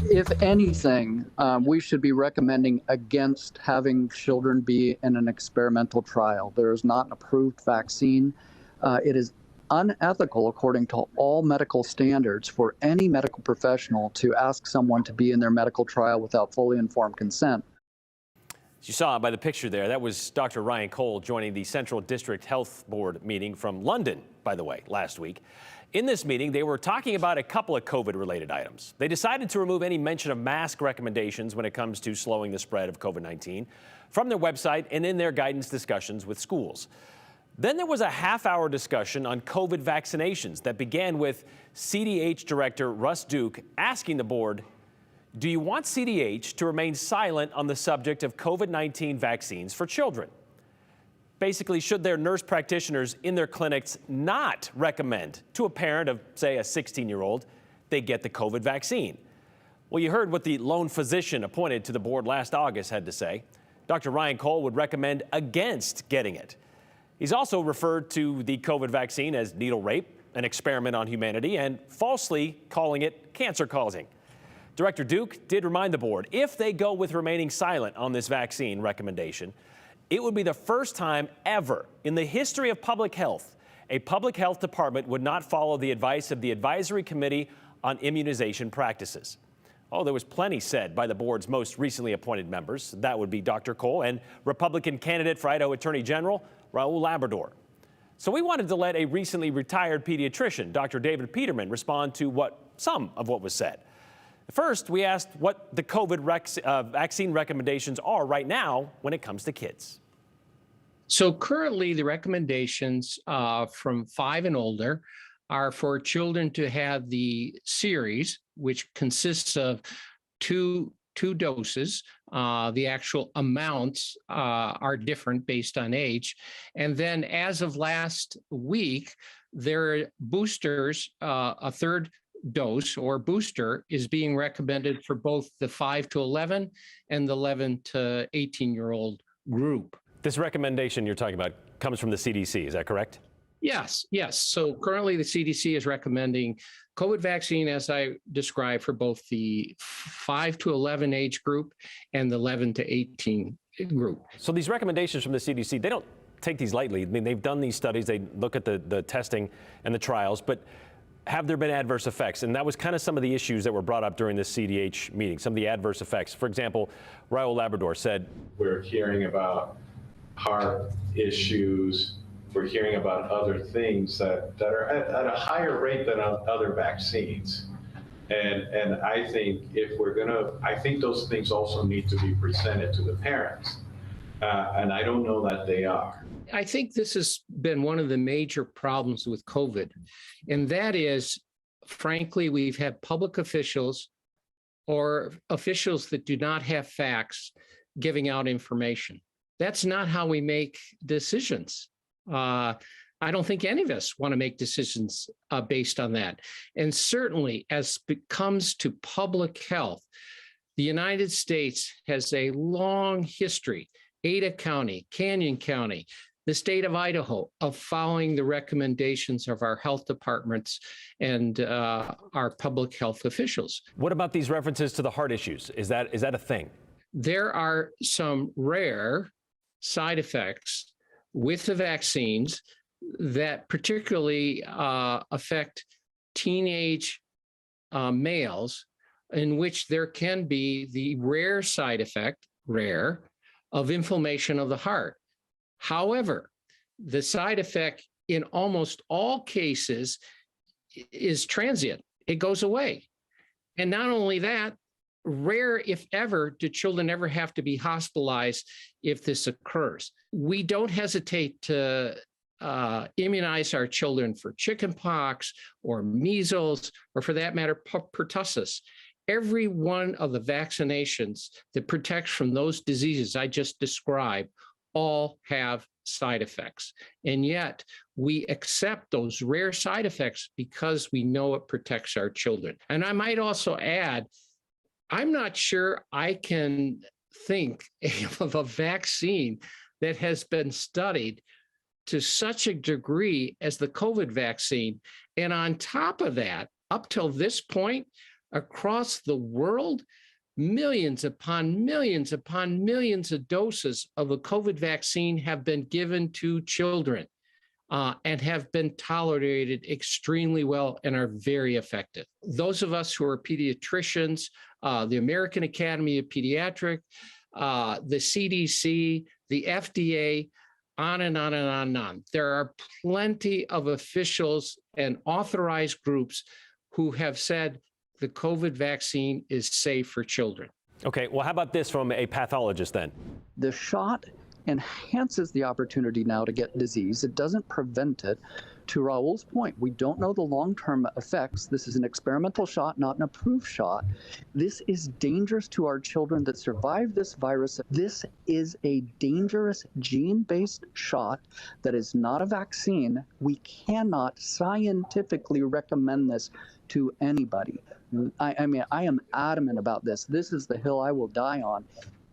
If anything, we should be recommending against having children be in an experimental trial. There is not an approved vaccine. It is unethical, according to all medical standards, for any medical professional to ask someone to be in their medical trial without fully informed consent. As you saw by the picture there, that was Dr. Ryan Cole joining the Central District Health Board meeting from London, by the way, last week. In this meeting, they were talking about a couple of COVID-related items. They decided to remove any mention of mask recommendations when it comes to slowing the spread of COVID-19 from their website and in their guidance discussions with schools. Then there was a half-hour discussion on COVID vaccinations that began with CDH Director Russ Duke asking the board, do you want CDH to remain silent on the subject of COVID-19 vaccines for children? Basically, should their nurse practitioners in their clinics not recommend to a parent of, say, a 16-year-old they get the COVID vaccine? Well, you heard what the lone physician appointed to the board last August had to say. Dr. Ryan Cole would recommend against getting it. He's also referred to the COVID vaccine as needle rape, an experiment on humanity, and falsely calling it cancer-causing. Director Duke did remind the board, if they go with remaining silent on this vaccine recommendation, it would be the first time ever in the history of public health a public health department would not follow the advice of the Advisory Committee on Immunization Practices. Oh, there was plenty said by the board's most recently appointed members. That would be Dr. Cole and Republican candidate for Idaho Attorney General Raul Labrador. So we wanted to let a recently retired pediatrician, Dr. David Peterman, respond to some of what was said. First, we asked what the COVID vaccine recommendations are right now when it comes to kids. So currently, the recommendations from 5 and older are for children to have the series, which consists of two doses. The actual amounts are different based on age. And then as of last week, there are boosters, a third dose or booster is being recommended for both the 5 to 11 and the 11 to 18-year-old group. This recommendation you're talking about comes from the CDC, is that correct? Yes. So currently the CDC is recommending COVID vaccine, as I described, for both the 5 to 11 age group and the 11 to 18 group. So these recommendations from the CDC, they don't take these lightly. I mean, they've done these studies, they look at the testing and the trials, but have there been adverse effects? And that was kind of some of the issues that were brought up during this CDH meeting, some of the adverse effects. For example, Raul Labrador said, we're hearing about heart issues, we're hearing about other things that are at a higher rate than other vaccines. And I think I think those things also need to be presented to the parents. And I don't know that they are. I think this has been one of the major problems with COVID, and that is, frankly, we've had public officials or officials that do not have facts giving out information. That's not how we make decisions. I don't think any of us want to make decisions based on that. And certainly, as it comes to public health, the United States has a long history, Ada County, Canyon County, the state of Idaho, of following the recommendations of our health departments and our public health officials. What about these references to the heart issues? Is that a thing? There are some rare side effects with the vaccines that particularly affect teenage males, in which there can be the rare side effect, of inflammation of the heart. However, the side effect in almost all cases is transient. It goes away. And not only that, rare, if ever, do children ever have to be hospitalized if this occurs. We don't hesitate to immunize our children for chickenpox or measles, or for that matter, pertussis. Every one of the vaccinations that protects from those diseases I just described all have side effects. And yet we accept those rare side effects because we know it protects our children. And I might also add, I'm not sure I can think of a vaccine that has been studied to such a degree as the COVID vaccine. And on top of that, up till this point, Across the world, millions upon millions upon millions of doses of the COVID vaccine have been given to children and have been tolerated extremely well and are very effective. Those of us who are pediatricians, the American Academy of Pediatrics, the CDC, the FDA, on and on and on and on. There are plenty of officials and authorized groups who have said the COVID vaccine is safe for children. Okay, well, how about this from a pathologist then? The shot enhances the opportunity now to get disease. It doesn't prevent it. To Raul's point, we don't know the long-term effects. This is an experimental shot, not an approved shot. This is dangerous to our children that survive this virus. This is a dangerous gene-based shot that is not a vaccine. We cannot scientifically recommend this to anybody. I mean, I am adamant about this. This is the hill I will die on.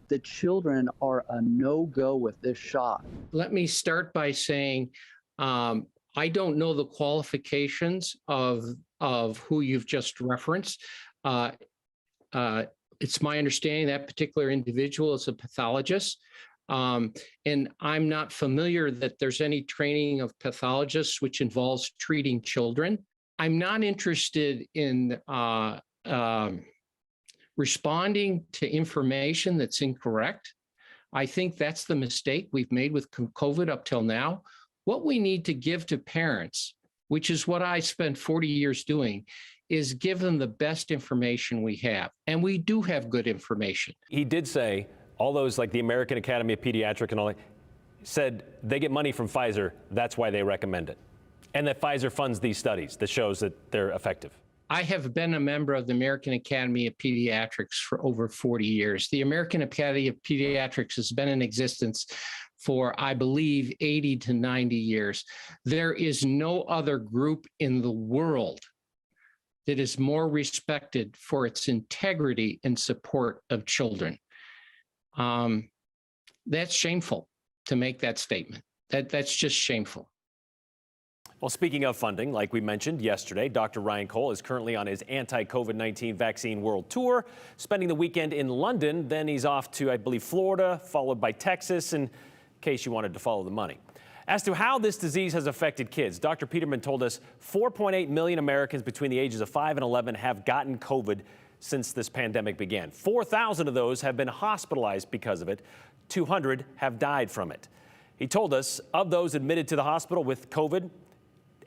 The children are a no-go with this shot. Let me start by saying, I don't know the qualifications of who you've just referenced. It's my understanding that particular individual is a pathologist. And I'm not familiar that there's any training of pathologists which involves treating children. I'm not interested in responding to information that's incorrect. I think that's the mistake we've made with COVID up till now. What we need to give to parents, which is what I spent 40 years doing, is give them the best information we have. And we do have good information. He did say all those, like the American Academy of Pediatrics and all that, said they get money from Pfizer. That's why they recommend it. And that Pfizer funds these studies that shows that they're effective. I have been a member of the American Academy of Pediatrics for over 40 years. The American Academy of Pediatrics has been in existence for, I believe, 80 to 90 years. There is no other group in the world that is more respected for its integrity and support of children. That's shameful to make that statement. That's just shameful. Well, speaking of funding, like we mentioned yesterday, Dr. Ryan Cole is currently on his anti-COVID-19 vaccine world tour, spending the weekend in London. Then he's off to, I believe, Florida, followed by Texas, in case you wanted to follow the money. As to how this disease has affected kids, Dr. Peterman told us 4.8 million Americans between the ages of 5 and 11 have gotten COVID since this pandemic began. 4,000 of those have been hospitalized because of it. 200 have died from it. He told us of those admitted to the hospital with COVID,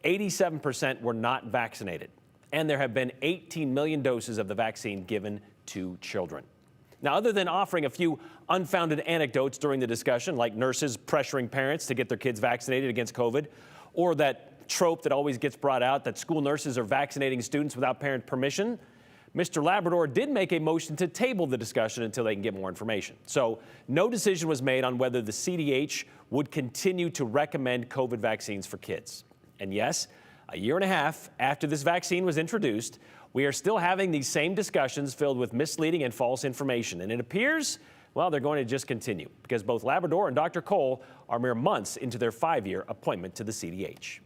87% were not vaccinated, and there have been 18 million doses of the vaccine given to children. Now, other than offering a few unfounded anecdotes during the discussion, like nurses pressuring parents to get their kids vaccinated against COVID, or that trope that always gets brought out that school nurses are vaccinating students without parent permission, Mr. Labrador did make a motion to table the discussion until they can get more information. So no decision was made on whether the CDH would continue to recommend COVID vaccines for kids. And yes, a year and a half after this vaccine was introduced, we are still having these same discussions filled with misleading and false information. And it appears, well, they're going to just continue because both Labrador and Dr. Cole are mere months into their 5-year appointment to the CDH.